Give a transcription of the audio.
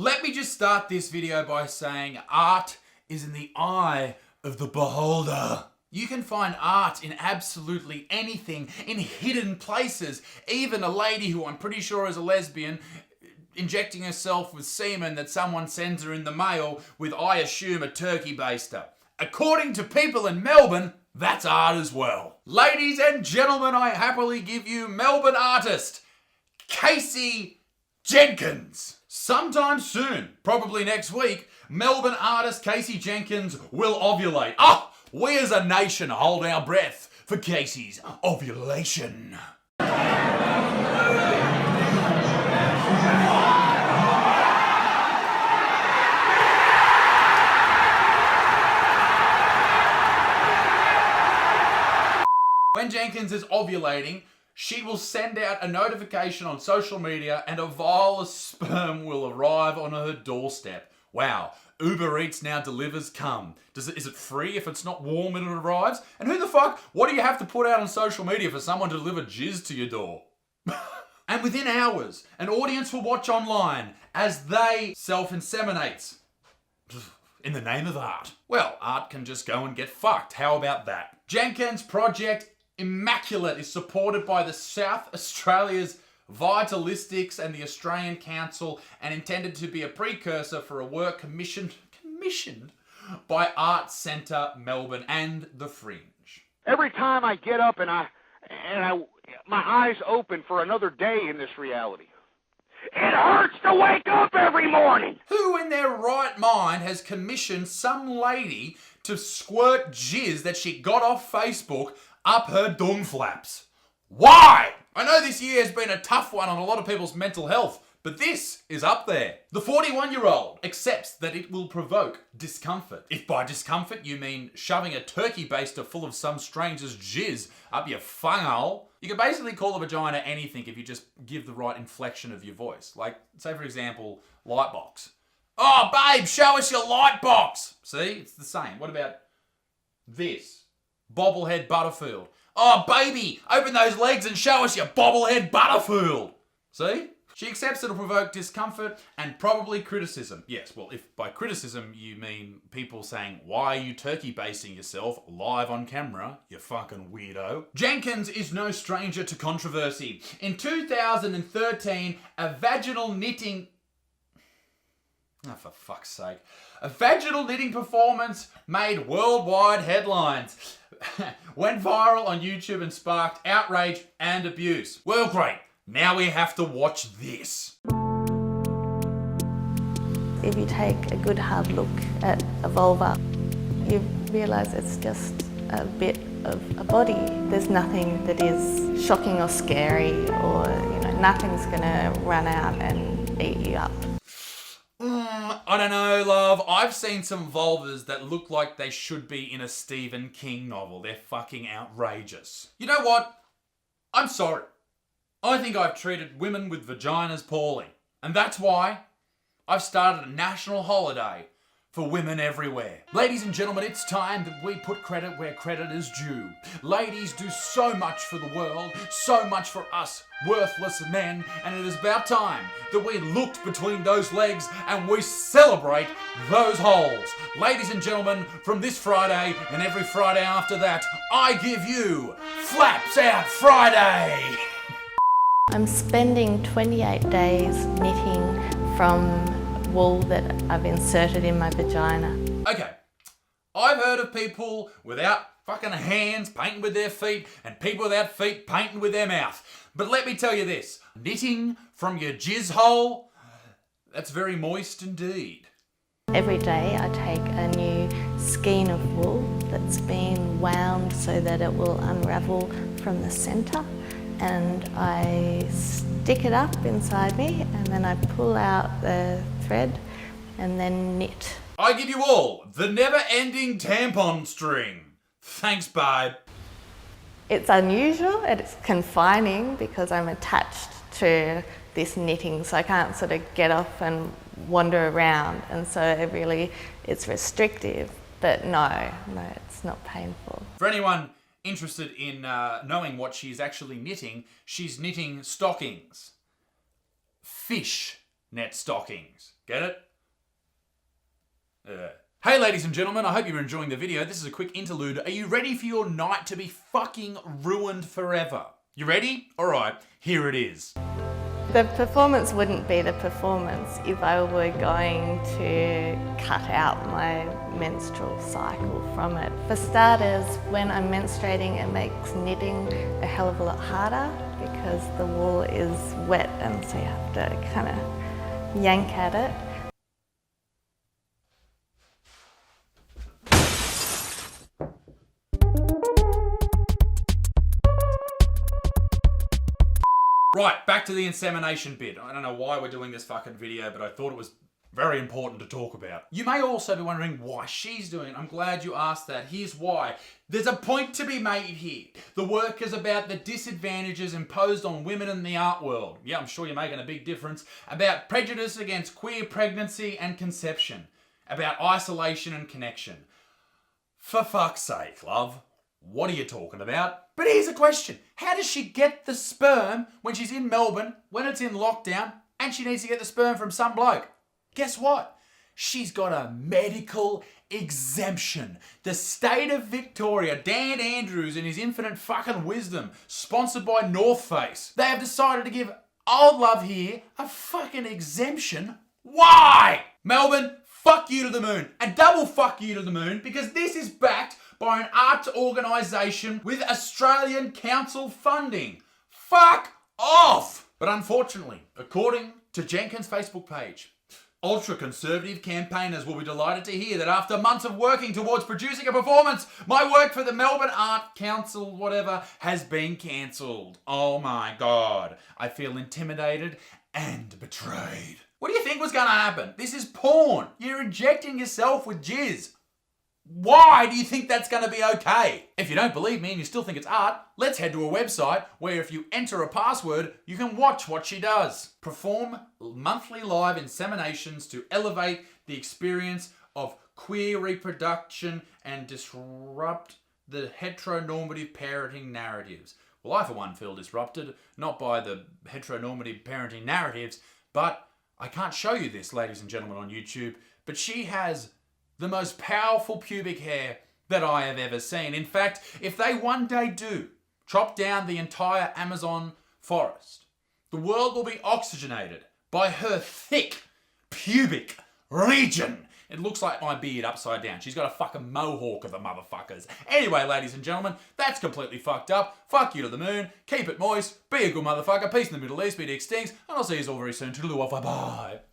Let me just start this video by saying art is in the eye of the beholder. You can find art in absolutely anything, in hidden places. Even a lady who I'm pretty sure is a lesbian injecting herself with semen that someone sends her in the mail with, I assume, a turkey baster. According to people in Melbourne, that's art as well. Ladies and gentlemen, I happily give you Melbourne artist, Casey Jenkins. Sometime soon, probably next week, Melbourne artist Casey Jenkins will ovulate. We as a nation hold our breath for Casey's ovulation. When Jenkins is ovulating, she will send out a notification on social media and a vial of sperm will arrive on her doorstep. Wow, Uber Eats now delivers cum. Is it free if it's not warm when it arrives? And who the fuck, what do you have to put out on social media for someone to deliver jizz to your door? And within hours, an audience will watch online as they self-inseminate. In the name of art. Well, art can just go and get fucked. How about that? Jenkins' project Immaculate is supported by the South Australia's Vitalistics and the Australian Council and intended to be a precursor for a work commissioned by Art Centre Melbourne and The Fringe. Every time I get up and my eyes open for another day in this reality, it hurts to wake up every morning. Who in their right mind has commissioned some lady to squirt jizz that she got off Facebook up her dung flaps? Why? I know this year has been a tough one on a lot of people's mental health, but this is up there. The 41-year-old accepts that it will provoke discomfort. If by discomfort you mean shoving a turkey baster full of some stranger's jizz up your funghole, you can basically call a vagina anything if you just give the right inflection of your voice. Like, say for example, lightbox. Oh, babe, show us your lightbox. See, it's the same. What about this? Bobblehead Butterfield. Oh, baby, open those legs and show us your bobblehead Butterfield. See? She accepts it'll provoke discomfort and probably criticism. Yes, well, if by criticism you mean people saying, why are you turkey basting yourself live on camera, you fucking weirdo? Jenkins is no stranger to controversy. In 2013, a vaginal knitting... Oh, for fuck's sake. A vaginal knitting performance made worldwide headlines. Went viral on YouTube and sparked outrage and abuse. Well, great. Now we have to watch this. If you take a good hard look at a vulva, you realise it's just a bit of a body. There's nothing that is shocking or scary, or nothing's going to run out and eat you up. I don't know, love. I've seen some vulvas that look like they should be in a Stephen King novel. They're fucking outrageous. You know what? I'm sorry. I think I've treated women with vaginas poorly. And that's why I've started a national holiday for women everywhere. Ladies and gentlemen, it's time that we put credit where credit is due. Ladies do so much for the world, so much for us worthless men, and it is about time that we looked between those legs and we celebrate those holes. Ladies and gentlemen, from this Friday and every Friday after that, I give you Flaps Out Friday! I'm spending 28 days knitting from wool that I've inserted in my vagina. Okay, I've heard of people without fucking hands painting with their feet and people without feet painting with their mouth. But let me tell you this, knitting from your jizz hole, that's very moist indeed. Every day I take a new skein of wool that's been wound so that it will unravel from the centre, and I stick it up inside me and then I pull out the thread and then knit. I give you all the never-ending tampon string. Thanks, babe. It's unusual and it's confining because I'm attached to this knitting, so I can't sort of get off and wander around, and so it's restrictive, but no, it's not painful. For anyone interested in knowing what she's actually knitting, she's knitting stockings. Fish net stockings. Get it? Hey ladies and gentlemen, I hope you're enjoying the video. This is a quick interlude. Are you ready for your night to be fucking ruined forever? You ready? Alright, here it is. The performance wouldn't be the performance if I were going to cut out my menstrual cycle from it. For starters, when I'm menstruating, it makes knitting a hell of a lot harder because the wool is wet and so you have to kind of yank at it. Right, back to the insemination bit. I don't know why we're doing this fucking video, but I thought it was very important to talk about. You may also be wondering why she's doing it. I'm glad you asked that. Here's why. There's a point to be made here. The work is about the disadvantages imposed on women in the art world. Yeah, I'm sure you're making a big difference. About prejudice against queer pregnancy and conception. About isolation and connection. For fuck's sake, love. What are you talking about? But here's a question. How does she get the sperm when she's in Melbourne, when it's in lockdown, and she needs to get the sperm from some bloke? Guess what? She's got a medical exemption. The state of Victoria, Dan Andrews and his infinite fucking wisdom, sponsored by North Face, they have decided to give old love here a fucking exemption. Why? Melbourne, fuck you to the moon. And double fuck you to the moon, because this is backed by an arts organisation with Australian council funding. Fuck off! But unfortunately, according to Jenkins' Facebook page, ultra-conservative campaigners will be delighted to hear that after months of working towards producing a performance, my work for the Melbourne Art Council, whatever, has been cancelled. Oh my God. I feel intimidated and betrayed. What do you think was going to happen? This is porn. You're injecting yourself with jizz. Why do you think that's going to be okay? If you don't believe me and you still think it's art, let's head to a website where if you enter a password, you can watch what she does. Perform monthly live inseminations to elevate the experience of queer reproduction and disrupt the heteronormative parenting narratives. Well, I for one feel disrupted, not by the heteronormative parenting narratives, but I can't show you this, ladies and gentlemen, on YouTube, but she has the most powerful pubic hair that I have ever seen. In fact, if they one day do chop down the entire Amazon forest, the world will be oxygenated by her thick pubic region. It looks like my beard upside down. She's got a fucking mohawk of the motherfuckers. Anyway, ladies and gentlemen, that's completely fucked up. Fuck you to the moon. Keep it moist. Be a good motherfucker. Peace in the Middle East. Be extinct. And I'll see you all very soon. Toodaloo, bye bye.